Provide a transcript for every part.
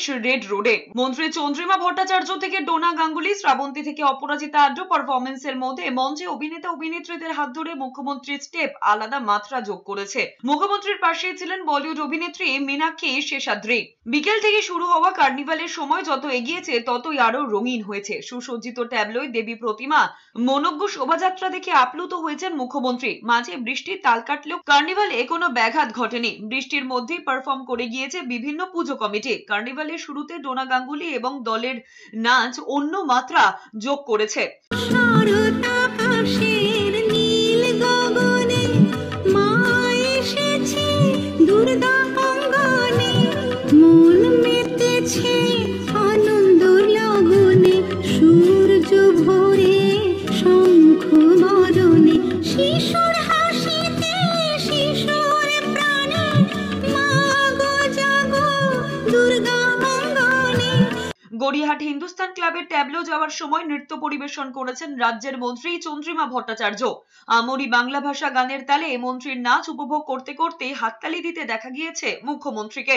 সমাবেশ রেড রোডে। মন্ত্রী চন্দ্রিমা ভট্টাচার্য থেকে ডোনা গাঙ্গুলি, শ্রাবন্তী থেকে অপরাজিতা আড্ড পারফরমেন্সের মধ্যে মঞ্চে অভিনেতা অভিনেত্রীদের হাত ধরে মুখ্যমন্ত্রীর স্টেপ আলাদা মাত্রা যোগ করেছে। মুখ্যমন্ত্রীর পাশেই ছিলেন বলিউড অভিনেত্রী মীনাক্ষী শেষাদ্রি। বিকেল থেকে শুরু হওয়া কার্নিভালের সময় যত এগিয়েছে ততই আরো রঙিন হয়েছে। সুসজ্জিত ট্যাবলোয় দেবী প্রতিমা, মনোজ্ঞ শোভাযাত্রা দেখে আপ্লুত হয়েছেন মুখ্যমন্ত্রী। মাঝে বৃষ্টির তাল কাটলেও কার্নিভালে কোনো ব্যাঘাত ঘটেনি। বৃষ্টির মধ্যেই পারফর্ম করে গিয়েছে বিভিন্ন পুজো কমিটি। কার্নিভালের শুরুতে ডোনা গাঙ্গুলি এবং দলের নাচ অন্য মাত্রা যোগ করেছে। গড়িয়াহাট হিন্দুস্তান ক্লাবের ট্যাবলো যাওয়ার সময় নৃত্য পরিবেশন করেছেন রাজ্যের মন্ত্রী চন্দ্রিমা ভট্টাচার্য। আমরি বাংলা ভাষা গানের তালে মন্ত্রীর নাচ উপভোগ করতে করতে হাততালি দিতে দেখা গিয়েছে মুখ্যমন্ত্রীকে।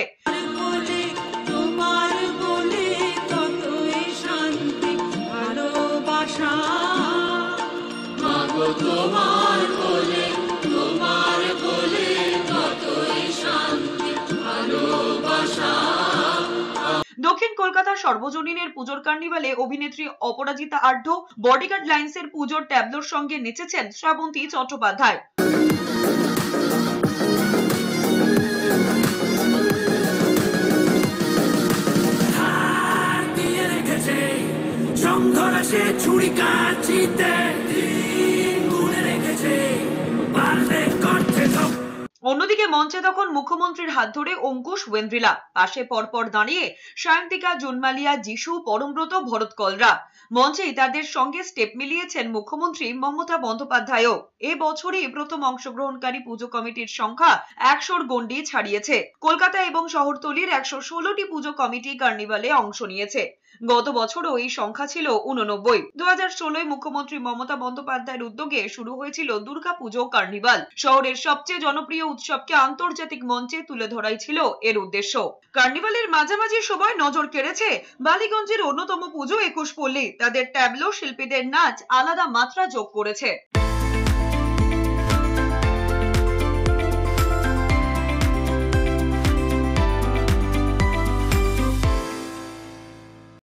দক্ষিণ কলকাতার সর্বজনীনের পুজোর কার্নিভালে অভিনেত্রী অপরাজিতা আড্ড, বডিগার্ড লাইন্সের পুজোর ট্যাবলোর সঙ্গে নেচেছেন শ্রাবন্তী চট্টোপাধ্যায়। অন্যদিকে মঞ্চে তখন মুখ্যমন্ত্রীর হাত ধরে অঙ্কুশ ওয়েন্দ্রিলা, পাশে পরপর দাঁড়িয়ে সায়ন্তিকা, জুনমালিয়া, যিশু, পরমব্রত, ভরত কলরা। মঞ্চেই তাদের সঙ্গে স্টেপ মিলিয়েছেন মুখ্যমন্ত্রী মমতা বন্দ্যোপাধ্যায়ও। এ বছরই প্রথম অংশগ্রহণকারী পুজো কমিটির সংখ্যা 100-র গণ্ডি ছাড়িয়েছে। কলকাতা এবং শহরতলির 116টি পুজো কমিটি কার্নিভালে অংশ নিয়েছে। গত বছরও এই সংখ্যা ছিল 89। 2016 মুখ্যমন্ত্রী মমতা বন্দ্যোপাধ্যায়ের উদ্যোগে শুরু হয়েছিল দুর্গা পুজো কার্নিভাল। শহরের সবচেয়ে জনপ্রিয় উৎসবকে আন্তর্জাতিক মঞ্চে তুলে ধরাই ছিল এর উদ্দেশ্য। কার্নিভালের মাঝামাঝি সময় নজর কেড়েছে বালিগঞ্জের অন্যতম পুজো 21 পল্লী। তাদের ট্যাবলো শিল্পীদের নাচ আলাদা মাত্রা যোগ করেছে।